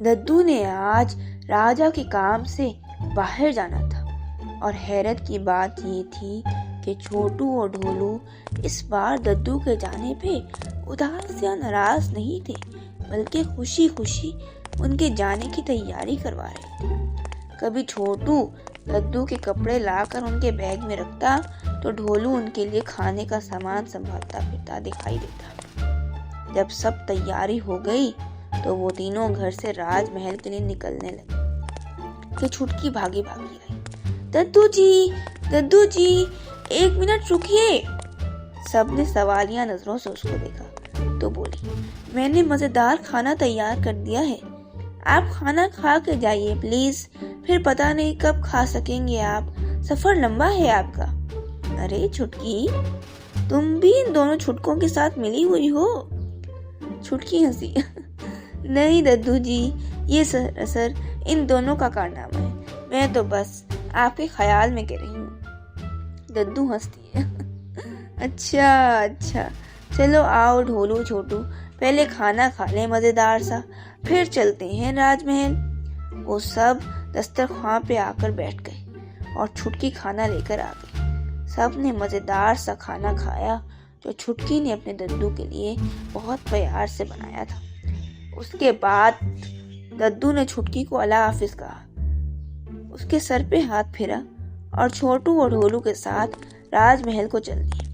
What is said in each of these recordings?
दद्दू ने आज राजा के काम से बाहर जाना था और हैरत की बात ये थी कि छोटू और ढोलू इस बार दद्दू के जाने पे उदास या नाराज नहीं थे, बल्कि खुशी खुशी उनके जाने की तैयारी करवा रहे थे। कभी छोटू दद्दू के कपड़े लाकर उनके बैग में रखता तो ढोलू उनके लिए खाने का सामान संभालता फिरता दिखाई देता। जब सब तैयारी हो गई तो वो तीनों घर से राजमहल के लिए निकलने लगे कि छुटकी भागी भागी आई। दद्दू जी 1 मिनट रुकिए। सबने सवालिया नजरों से उसको देखा तो बोली, मैंने मजेदार खाना तैयार कर दिया है, आप खाना खा के जाइए प्लीज, फिर पता नहीं कब खा सकेंगे आप, सफर लंबा है आपका। अरे छुटकी, तुम भी इन दोनों छुटकों के साथ मिली हुई हो? छुटकी हंसी। नहीं दद्दू जी, ये सर इन दोनों का कारनामा है, मैं तो बस आपके ख्याल में कह रही हूँ। दद्दू हंसती है। अच्छा, चलो आओ ढोलू छोटू, पहले खाना खा लें मजेदार सा, फिर चलते हैं राजमहल। वो सब दस्तरख्वां पे आकर बैठ गए और छुटकी खाना लेकर आ गई। सब ने मजेदार सा खाना खाया जो छुटकी ने अपने दद्दू के लिए बहुत प्यार से बनाया था। उसके बाद दद्दू ने छुटकी को अल्लाह हाफिज कहा, उसके सर पे हाथ फेरा और छोटू और ढोलू के साथ राजमहल को चल दिए।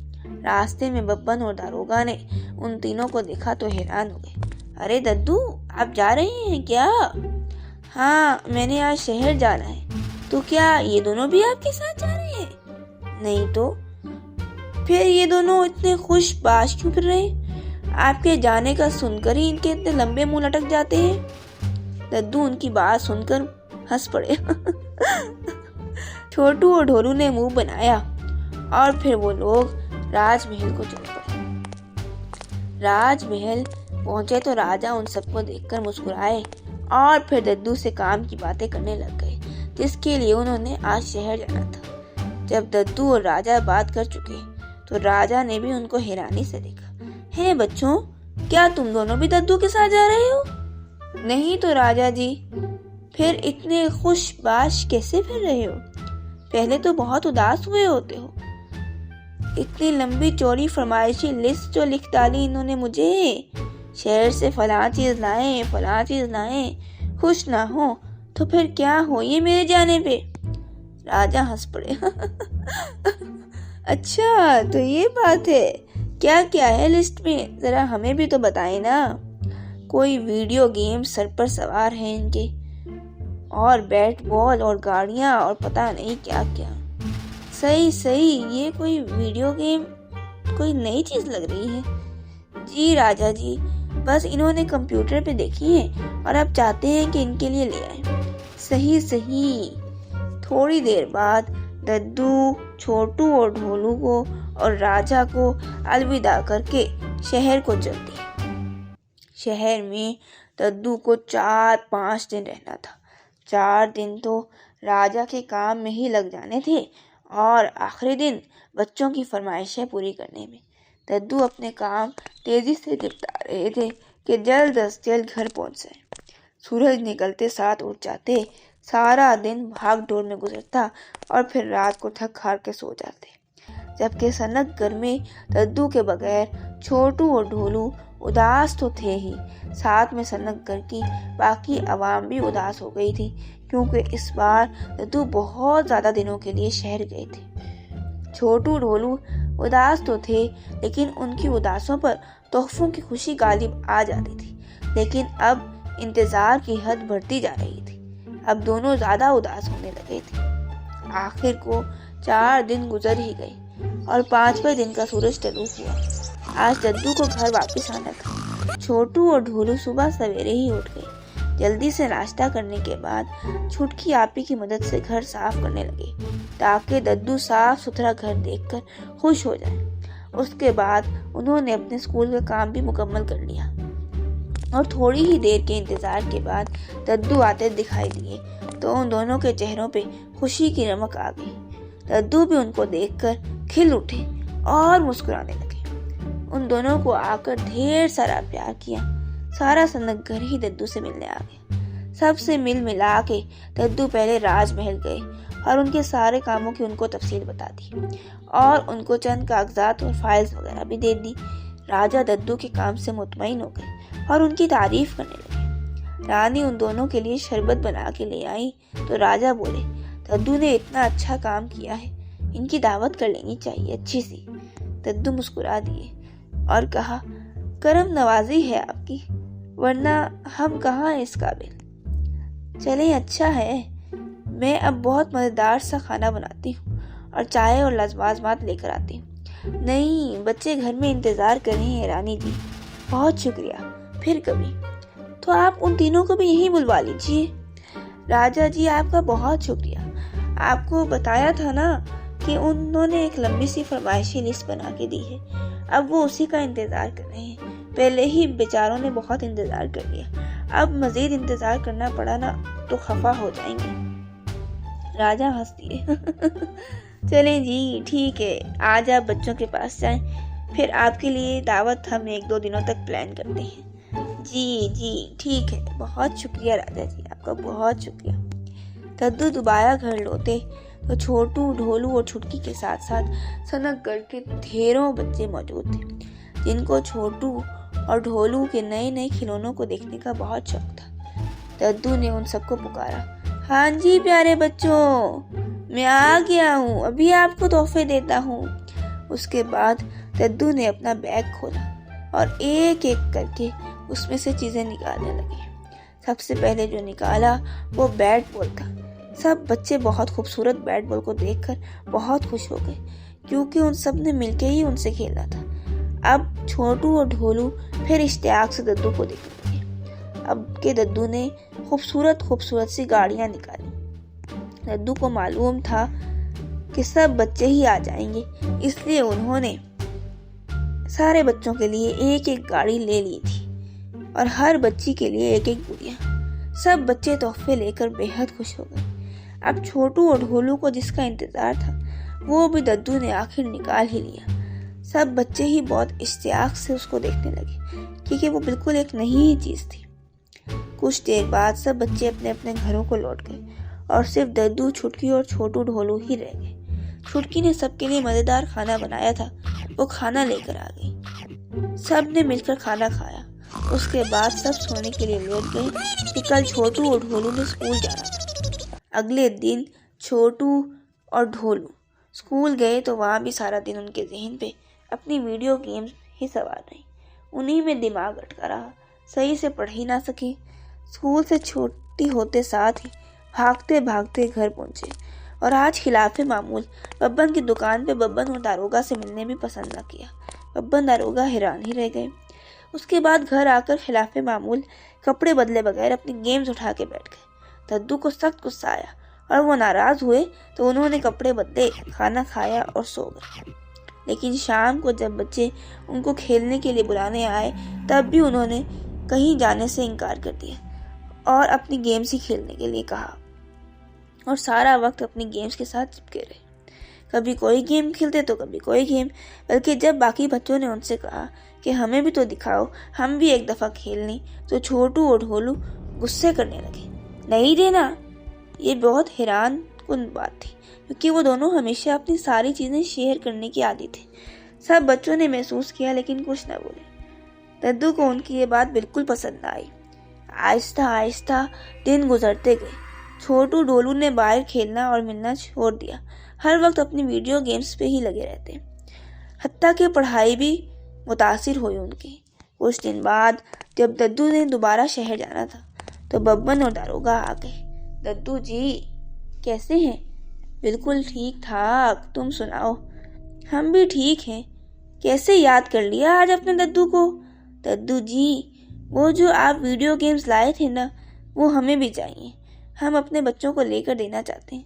रास्ते में बब्बन और दारोगा ने उन तीनों को देखा तो हैरान हो गए। अरे दद्दू, आप जा रहे हैं क्या? हाँ, मैंने आज शहर जाना है। तो क्या ये दोनों भी आपके साथ जा रहे हैं? नहीं तो फिर ये दोनों इतने खुशबाश क्यों फिर रहे? आपके जाने का सुनकर ही इनके इतने लंबे मुंह लटक जाते हैं। दद्दू उनकी बात सुनकर हंस पड़े। छोटू और ढोलू ने मुंह बनाया और फिर वो लोग राजमहल को चल पड़े। राजमहल पहुंचे तो राजा उन सबको देखकर मुस्कुराए और फिर दद्दू से काम की बातें करने लग गए, जिसके लिए उन्होंने आज शहर जाना था। जब दद्दू और राजा बात कर चुके तो राजा ने भी उनको हैरानी से देखा। हे बच्चों, क्या तुम दोनों भी दद्दू के साथ जा रहे हो? नहीं तो राजा जी, फिर इतने खुशबाश कैसे फिर रहे हो? पहले तो बहुत उदास हुए होते हो। इतनी लंबी चौड़ी फरमाइशी लिस्ट जो लिख डाली इन्होंने मुझे, शहर से फलां चीज लाएं, खुश ना हो तो फिर क्या हो ये मेरे जाने पे? राजा हंस पड़े। अच्छा, तो ये बात है, क्या क्या है लिस्ट में, जरा हमें भी तो बताएं ना। कोई वीडियो गेम सर पर सवार है इनके, और बैट बॉल और गाड़ियां और पता नहीं क्या क्या। सही, ये कोई वीडियो गेम कोई नई चीज लग रही है। जी राजा जी, बस इन्होंने कंप्यूटर पे देखी है और अब चाहते हैं कि इनके लिए ले आए। सही। थोड़ी देर बाद दद्दू, छोटू और ढोलू को और राजा को अलविदा करके शहर को चल दिए। शहर में दद्दू को 4-5 दिन रहना था। 4 दिन तो राजा के काम में ही लग जाने थे और आखिरी दिन बच्चों की फरमाइशें पूरी करने में। दद्दू अपने काम तेजी से निपटा रहे थे कि जल्द अज जल्द घर पहुंच जाए। सूरज निकलते साथ उठ जाते, सारा दिन भाग दौड़ में गुजरता और फिर रात को थक हार के सो जाते। जबकि सनक घर में दद्दू के बगैर छोटू और ढोलू उदास तो थे ही, साथ में सनक घर की बाकी आवाम भी उदास हो गई थी, क्योंकि इस बार दद्दू बहुत ज्यादा दिनों के लिए शहर गए थे। छोटू ढोलू उदास तो थे, लेकिन उनकी उदासों पर तोहफों की खुशी गालिब आ जाती थी। लेकिन अब इंतजार की हद बढ़ती जा रही थी। अब दोनों ज्यादा उदास होने लगे थे। आखिर को 4 दिन गुजर ही गए और 5वें दिन का सूरज टलू हुआ। आज दद्दू को घर वापस आना था। छोटू और ढोलू सुबह सवेरे ही उठ गए। जल्दी से नाश्ता करने के बाद छुटकी आपी की मदद से घर साफ करने लगे, ताकि दद्दू साफ सुथरा घर देखकर खुश हो जाए। उसके बाद उन्होंने अपने स्कूल का काम भी मुकम्मल कर लिया और थोड़ी ही देर के इंतजार के बाद दद्दू आते दिखाई दिए तो उन दोनों के चेहरों पे खुशी की रमक आ गई। दद्दू भी उनको देखकर खिल उठे और मुस्कुराने लगे। उन दोनों को आकर ढेर सारा प्यार किया। सारा सनक घर ही दद्दू से मिलने आ गया। सबसे मिल मिला के दद्दू पहले राजमहल गए और उनके सारे कामों की उनको तफसील बता दी और उनको चंद कागजात और फाइल्स वगैरह भी दे दी। राजा दद्दू के काम से मुतमईन हो गए और उनकी तारीफ करने लगे। रानी उन दोनों के लिए शरबत बना के ले आई तो राजा बोले, दद्दू ने इतना अच्छा काम किया है, इनकी दावत कर लेनी चाहिए अच्छी सी। दद्दू मुस्कुरा दिए और कहा, करम नवाजी है आपकी, वरना हम कहाँ हैं इस काबिल। चले अच्छा है, मैं अब बहुत मजेदार सा खाना बनाती हूँ और चाय और लज़वाज़मात लेकर आती हूँ। नहीं, बच्चे घर में इंतजार कर रहे हैं रानी जी। बहुत शुक्रिया, फिर कभी। तो आप उन तीनों को भी यहीं बुलवा लीजिए। राजा जी आपका बहुत शुक्रिया। आपको बताया था ना कि उन्होंने एक लंबी सी फरमाइशी लिस्ट बना के दी है, अब वो उसी का इंतजार कर रहे हैं। पहले ही बेचारों ने बहुत इंतजार कर लिया, अब मजीद इंतजार करना पड़ा ना तो खफा हो जाएंगे। राजा हंस दिए। चलें जी, ठीक है, आज आप बच्चों के पास जाएं, फिर आपके लिए दावत हम 1-2 दिनों तक प्लान करते हैं। जी जी ठीक है, बहुत शुक्रिया राजा जी, आपका बहुत शुक्रिया। दद्दू दोबारा घर लौटे तो छोटू, ढोलू और छुटकी के साथ साथ सनकगढ़ के ढेरों बच्चे मौजूद थे, जिनको छोटू और ढोलू के नए नए खिलौनों को देखने का बहुत शौक था। दद्दू ने उन सबको पुकारा, हाँ जी प्यारे बच्चों, मैं आ गया हूँ, अभी आपको तोहफे देता हूँ। उसके बाद दद्दू ने अपना बैग खोला और एक एक करके उसमें से चीजें निकालने लगे। सबसे पहले जो निकाला वो बैट बॉल था। सब बच्चे बहुत खूबसूरत बैट बॉल को देखकर बहुत खुश हो गए, क्योंकि उन सब ने मिलकर ही उनसे खेलना था। अब छोटू और ढोलू फिर इश्तियाक से दद्दू को देखने लगे। अब के दद्दू ने खूबसूरत खूबसूरत सी गाड़ियां निकाली। दद्दू को मालूम था कि सब बच्चे ही आ जाएंगे, इसलिए उन्होंने सारे बच्चों के लिए एक एक गाड़ी ले ली थी और हर बच्ची के लिए एक एक गुड़िया। सब बच्चे तोहफे लेकर बेहद खुश हो गए। अब छोटू और ढोलू को जिसका इंतजार था वो भी दद्दू ने आखिर निकाल ही लिया। सब बच्चे ही बहुत इश्तियाक से उसको देखने लगे, क्योंकि वो बिल्कुल एक नई ही चीज थी। कुछ देर बाद सब बच्चे अपने अपने घरों को लौट गए और सिर्फ दद्दू, छुटकी और छोटू ढोलू ही रह गए। छुटकी ने सबके लिए मजेदार खाना बनाया था, वो खाना लेकर आ गई। सब ने मिलकर खाना खाया। उसके बाद सब सोने के लिए लेट गए कि कल छोटू और ढोलू ने स्कूल जाना था। अगले दिन छोटू और ढोलू स्कूल गए तो वहाँ भी सारा दिन उनके जहन पे अपनी वीडियो गेम्स ही सवार रही। उन्हीं में दिमाग अटका रहा, सही से पढ़ ही ना सके। स्कूल से छुट्टी होते साथ ही भागते भागते घर पहुंचे और आज खिलाफे मामूल बब्बन की दुकान पे बब्बन और दारोगा से मिलने भी पसंद न किया। बब्बन दारोगा हैरान ही रह गए। उसके बाद घर आकर खिलाफे मामूल कपड़े बदले बगैर अपनी गेम्स उठा के बैठ गए। दद्दू को सख्त गुस्सा आया और वो नाराज हुए तो उन्होंने कपड़े बदले, खाना खाया और सो गए। लेकिन शाम को जब बच्चे उनको खेलने के लिए बुलाने आए तब भी उन्होंने कहीं जाने से इनकार कर दिया और अपनी गेम्स ही खेलने के लिए कहा और सारा वक्त अपनी गेम्स के साथ चिपके रहे। कभी कोई गेम खेलते तो कभी कोई गेम, बल्कि जब बाकी बच्चों ने उनसे कहा कि हमें भी तो दिखाओ, हम भी एक दफ़ा खेल लें, तो छोटू और ढोलू गुस्से करने लगे। नहीं देना। ये बहुत हैरान कुन बात थी, क्योंकि वो दोनों हमेशा अपनी सारी चीज़ें शेयर करने की आदी थे। सब बच्चों ने महसूस किया लेकिन कुछ न बोले। दद्दू को उनकी ये बात बिल्कुल पसंद न आई। आहिस्ता आहिस्ता दिन गुजरते गए। छोटू ढोलू ने बाहर खेलना और मिलना छोड़ दिया, हर वक्त अपनी वीडियो गेम्स पे ही लगे रहते। हत्ता कि पढ़ाई भी मुतासिर हुई उनकी। कुछ दिन बाद जब दद्दू ने दोबारा शहर जाना था तो बब्बन और दारोगा आ गए। दद्दू जी कैसे हैं? बिल्कुल ठीक ठाक, तुम सुनाओ? हम भी ठीक हैं। कैसे याद कर लिया आज अपने दद्दू को? दद्दू जी वो जो आप वीडियो गेम्स लाए थे ना, वो हमें भी चाहिए, हम अपने बच्चों को लेकर देना चाहते हैं।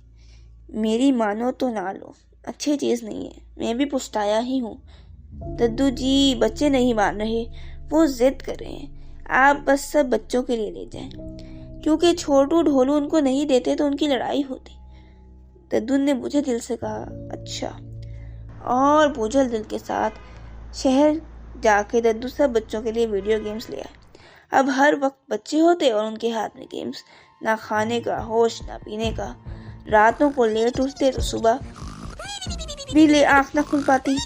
मेरी मानो तो ना लो, अच्छी चीज़ नहीं है, मैं भी पुछताया ही हूँ। दद्दू जी बच्चे नहीं मान रहे, वो जिद कर रहे हैं, आप बस सब बच्चों के लिए ले जाएं, क्योंकि छोटू ढोलू उनको नहीं देते तो उनकी लड़ाई होती। दद्दू ने बुझे दिल से कहा अच्छा, और बोझल दिल के साथ शहर जाके दद्दू सब बच्चों के लिए वीडियो गेम्स ले आए। अब हर वक्त बच्चे होते और उनके हाथ में गेम्स, ना खाने का होश ना पीने का। रातों को लेट उठते तो सुबह भी ले आँख ना खुल पाती।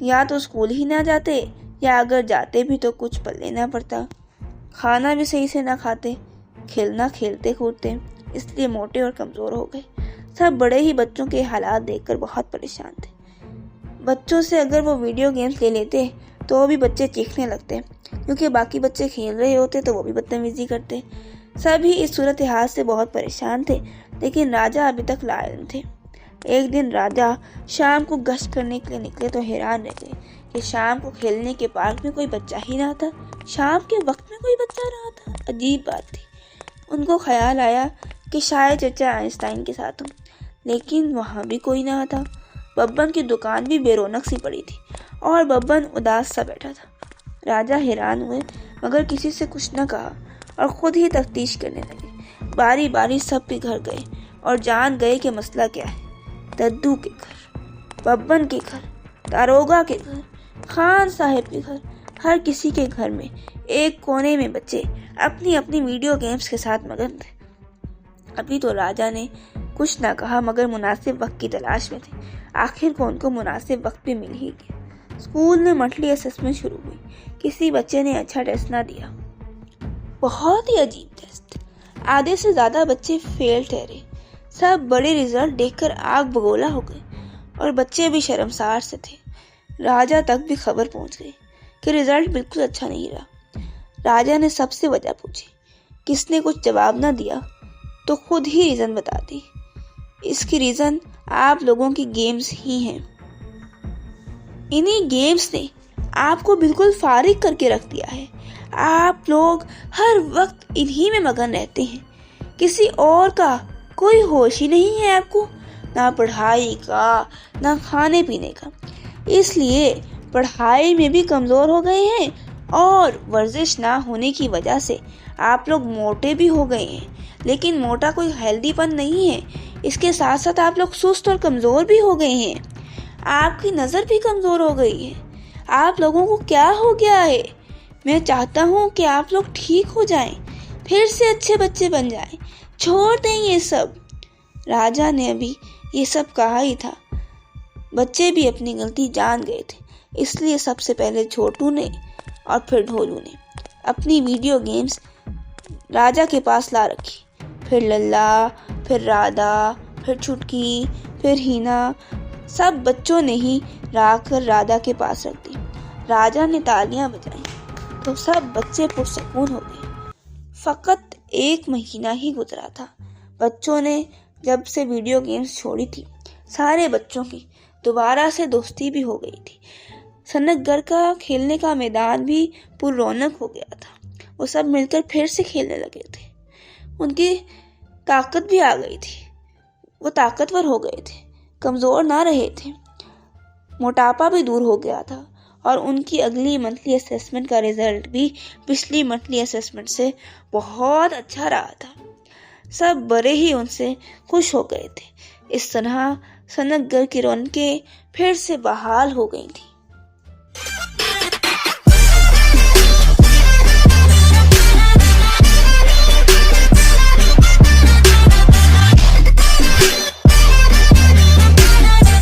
या तो स्कूल ही ना जाते, या अगर जाते भी तो कुछ पल लेना पड़ता। खाना भी सही से ना खाते, खेलना खेलते कूदते, इसलिए मोटे और कमज़ोर हो गए। सब बड़े ही बच्चों के हालात देखकर बहुत परेशान थे। बच्चों से अगर वो वीडियो गेम्स ले लेते तो भी बच्चे चीखने लगते, क्योंकि बाकी बच्चे खेल रहे होते तो वो भी बदतमीजी करते। सभी इस सूरत हाल से बहुत परेशान थे, लेकिन राजा अभी तक लाए थे। एक दिन राजा शाम को गश्त करने के लिए निकले तो हैरान रह गए कि शाम को खेलने के पार्क में कोई बच्चा ही ना था। शाम के वक्त में कोई बच्चा रहा था, अजीब बात थी। उनको ख्याल आया कि शायद चचा आइंस्टाइन के साथ हों, लेकिन वहाँ भी कोई ना था। बब्बन की दुकान भी बेरौनक सी पड़ी थी और बब्बन उदास सा बैठा था। राजा हैरान हुए, मगर किसी से कुछ न कहा और खुद ही तफ्तीश करने लगे। बारी बारी सब के घर गए और जान गए कि मसला क्या है। दद्दू के घर, बब्बन के घर, दारोगा के घर, खान साहब के घर, हर किसी के घर में एक कोने में बच्चे अपनी अपनी वीडियो गेम्स के साथ मगन थे। अभी तो राजा ने कुछ ना कहा, मगर मुनासिब वक्त की तलाश में थे। आखिर को उनको मुनासिब वक्त भी मिल ही गया। स्कूल में मंथली असेसमेंट शुरू हुई। किसी बच्चे ने अच्छा टेस्ट ना दिया, बहुत ही अजीब टेस्ट। आधे से ज्यादा बच्चे फेल ठहरे। सब बड़े रिजल्ट देखकर आग बगोला हो गए और बच्चे भी शर्मसार से थे। राजा तक भी खबर पहुंच गई कि रिजल्ट बिल्कुल अच्छा नहीं रहा। राजा ने सबसे वजह पूछी। किसने कुछ जवाब ना दिया तो खुद ही रीजन बता दी। इसकी रीजन आप लोगों की गेम्स ही हैं। इन्हीं गेम्स ने आपको बिल्कुल फारिग करके रख दिया है। आप लोग हर वक्त इन्हीं में मगन रहते हैं। किसी और का कोई होश ही नहीं है आपको, ना पढ़ाई का ना खाने पीने का। इसलिए पढ़ाई में भी कमजोर हो गए हैं और वर्जिश ना होने की वजह से आप लोग मोटे भी हो गए हैं। लेकिन मोटा कोई हेल्दीपन नहीं है, इसके साथ साथ आप लोग सुस्त और कमजोर भी हो गए हैं। आपकी नजर भी कमजोर हो गई है। आप लोगों को क्या हो गया है? मैं चाहता हूँ कि आप लोग ठीक हो जाएं, फिर से अच्छे बच्चे बन जाएं। छोड़ दें ये सब। राजा ने अभी ये सब कहा ही था, बच्चे भी अपनी गलती जान गए थे। इसलिए सबसे पहले छोटू ने और फिर ढोलू ने अपनी वीडियो गेम्स राजा के पास ला रखी। फिर लल्ला, फिर राधा, फिर छुटकी, फिर हीना, सब बच्चों ने ही लाकर राधा के पास रख दी। राजा ने तालियां बजाई तो सब बच्चे पुरसकून हो गए। फकत 1 महीना ही गुजरा था। बच्चों ने जब से वीडियो गेम्स छोड़ी थी, सारे बच्चों की दोबारा से दोस्ती भी हो गई थी। सनकगढ़ का खेलने का मैदान भी पुररौनक हो गया था। वो सब मिलकर फिर से खेलने लगे थे। उनकी ताकत भी आ गई थी। वो ताकतवर हो गए थे, कमजोर ना रहे थे। मोटापा भी दूर हो गया था और उनकी अगली मंथली असेसमेंट का रिजल्ट भी पिछली मंथली असेसमेंट से बहुत अच्छा रहा था। सब बड़े ही उनसे खुश हो गए थे। इस तरह सनकगढ़ की रौनकें फिर से बहाल हो गई थी।